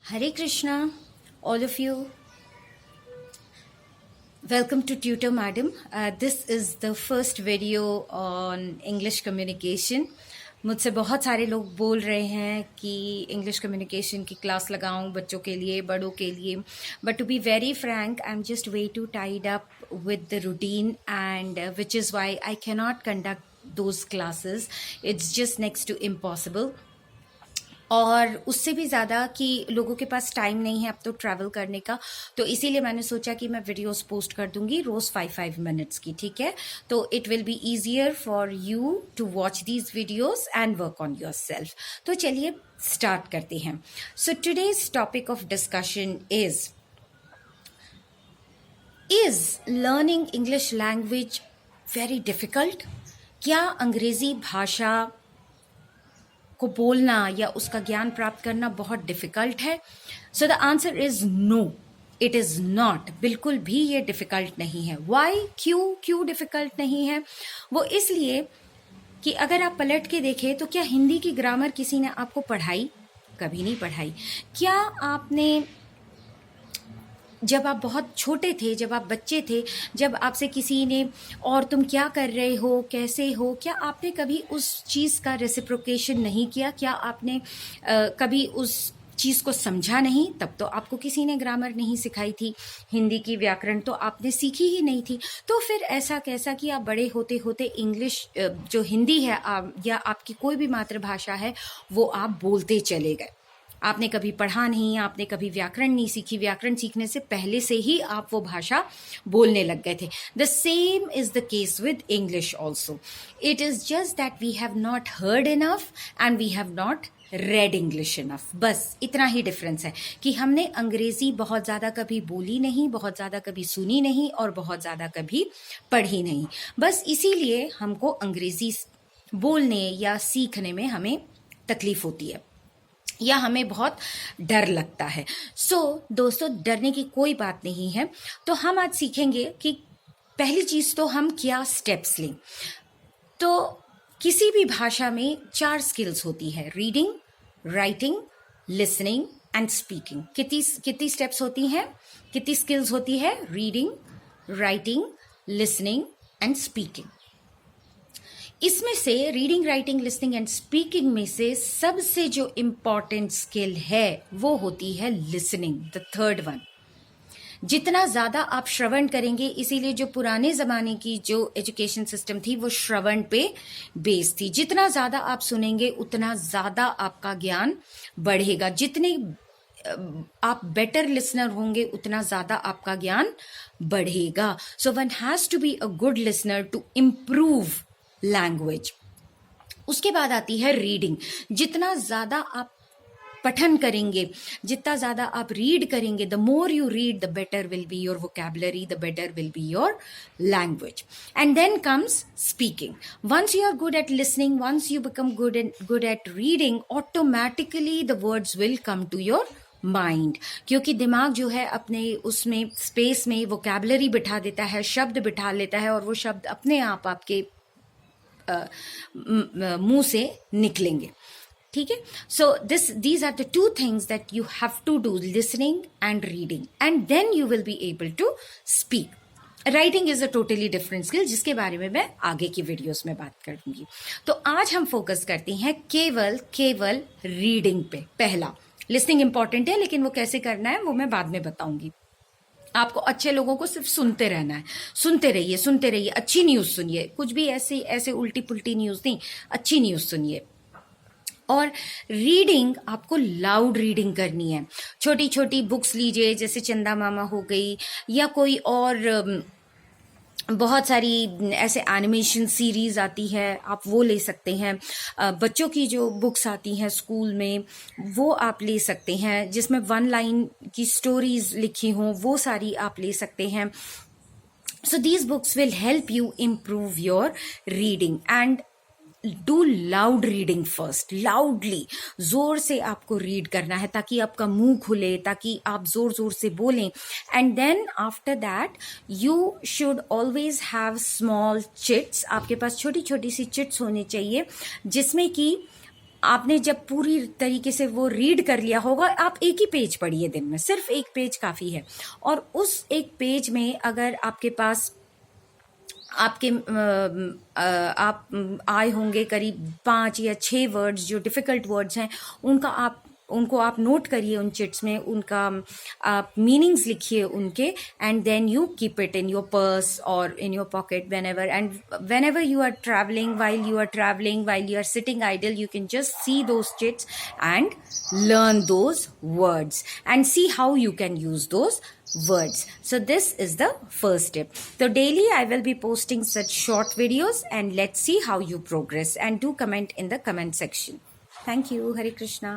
Hare Krishna, all of you. Welcome to Tutor Madam. This is the first video on English communication. मुझसे बहुत सारे लोग बोल रहे हैं कि इंग्लिश कम्युनिकेशन की क्लास लगाऊं बच्चों के लिए, बड़ों के लिए. But to be very frank, I am just way too tied up with the routine, and which is why I cannot conduct those classes. It's just next to impossible. और उससे भी ज़्यादा कि लोगों के पास टाइम नहीं है अब तो ट्रैवल करने का, तो इसीलिए मैंने सोचा कि मैं वीडियोस पोस्ट कर दूंगी रोज़ 5 मिनट्स की. ठीक है, तो it will be easier for you to watch these videos and work on yourself. तो चलिए स्टार्ट करते हैं. So today's topic of discussion is learning English language very difficult? क्या अंग्रेज़ी भाषा को बोलना या उसका ज्ञान प्राप्त करना बहुत डिफ़िकल्ट है? So the answer is no, it is not. बिल्कुल भी ये डिफ़िकल्ट नहीं है. वाई? क्यों डिफ़िकल्ट नहीं है? वो इसलिए कि अगर आप पलट के देखें तो क्या हिंदी की ग्रामर किसी ने आपको पढ़ाई? कभी नहीं पढ़ाई. क्या आपने जब आप बहुत छोटे थे, जब आप बच्चे थे, जब आपसे किसी ने और तुम क्या कर रहे हो, कैसे हो, क्या आपने कभी उस चीज़ का रेसिप्रोकेशन नहीं किया? क्या आपने कभी उस चीज़ को समझा नहीं? तब तो आपको किसी ने ग्रामर नहीं सिखाई थी, हिंदी की व्याकरण तो आपने सीखी ही नहीं थी. तो फिर ऐसा कैसा कि आप बड़े होते होते इंग्लिश जो हिंदी है या आपकी कोई भी मातृभाषा है वो आप बोलते चले गए? आपने कभी पढ़ा नहीं, आपने कभी व्याकरण नहीं सीखी, व्याकरण सीखने से पहले से ही आप वो भाषा बोलने लग गए थे. The same is the case with English also. It is just that we have not heard enough and we have not read English enough. बस इतना ही डिफरेंस है कि हमने अंग्रेजी बहुत ज़्यादा कभी बोली नहीं, बहुत ज़्यादा कभी सुनी नहीं और बहुत ज़्यादा कभी पढ़ी नहीं. बस इसीलिए हमको अंग्रेजी बोलने या सीखने में हमें तकलीफ होती है या हमें बहुत डर लगता है. सो दोस्तों, डरने की कोई बात नहीं है. तो हम आज सीखेंगे कि पहली चीज़ तो हम क्या स्टेप्स लें. तो किसी भी भाषा में 4 स्किल्स होती है: reading, writing, listening and speaking. कितनी स्टेप्स होती हैं, कितनी स्किल्स होती है? Reading, writing, listening and speaking. इसमें से reading, writing, listening and speaking में से सबसे जो इम्पॉर्टेंट स्किल है वो होती है लिसनिंग, द थर्ड वन. जितना ज़्यादा आप श्रवण करेंगे, इसीलिए जो पुराने ज़माने की जो एजुकेशन सिस्टम थी वो श्रवण पे बेस थी. जितना ज़्यादा आप सुनेंगे उतना ज़्यादा आपका ज्ञान बढ़ेगा. जितने आप बेटर लिसनर होंगे उतना ज़्यादा आपका ज्ञान बढ़ेगा. So one has to be a good listener to improve language. उसके बाद आती है रीडिंग. जितना ज़्यादा आप पठन करेंगे, जितना ज़्यादा आप रीड करेंगे, the more you read the better will be your vocabulary, the better will be your language. And then comes speaking. Once you are good at listening, once you become good at reading, automatically the words will come to your mind. क्योंकि दिमाग जो है अपने उसमें space में vocabulary बिठा देता है, शब्द बिठा लेता है और वो शब्द अपने आप आपके मुंह से निकलेंगे. ठीक है. So these are the 2 things that you have to do: listening and reading, and then you will be able to speak. Writing is a totally different skill जिसके बारे में मैं आगे की वीडियोस में बात करूंगी. तो आज हम फोकस करते हैं केवल रीडिंग पे. पहला, लिसनिंग इंपॉर्टेंट है लेकिन वो कैसे करना है वो मैं बाद में बताऊंगी. आपको अच्छे लोगों को सिर्फ सुनते रहना है. सुनते रहिए, अच्छी न्यूज़ सुनिए. कुछ भी ऐसे उल्टी पुल्टी न्यूज़ नहीं, अच्छी न्यूज़ सुनिए. और रीडिंग, आपको लाउड रीडिंग करनी है. छोटी छोटी बुक्स लीजिए, जैसे चंदा मामा हो गई या कोई और बहुत सारी ऐसे एनिमेशन सीरीज़ आती है, आप वो ले सकते हैं. बच्चों की जो बुक्स आती हैं स्कूल में वो आप ले सकते हैं, जिसमें 1 लाइन की स्टोरीज लिखी हों, वो सारी आप ले सकते हैं. So these books will help you improve your reading. And do loud reading first. Loudly, जोर से आपको रीड करना है ताकि आपका मुंह खुले, ताकि आप जोर जोर से बोलें. And then after that you should always have small chits. आपके पास छोटी छोटी सी चिट्स होनी चाहिए जिसमें कि आपने जब पूरी तरीके से वो रीड कर लिया होगा, आप एक ही पेज पढ़िए दिन में, सिर्फ एक पेज काफ़ी है। और उस एक पेज में अगर आपके पास आपके आप आए होंगे करीब 5 या 6 वर्ड्स जो डिफ़िकल्ट वर्ड्स हैं, उनको आप नोट करिए उन चिट्स में, उनका आप मीनिंग्स लिखिए उनके, and then you keep it in your purse और in your pocket whenever you are traveling, while you are sitting idle, you can just see those chits and learn those words and see how you can use those words. So this is the first step. So daily I will be posting such short videos, and let's see how you progress, and do comment in the comment section. Thank you. Hare Krishna.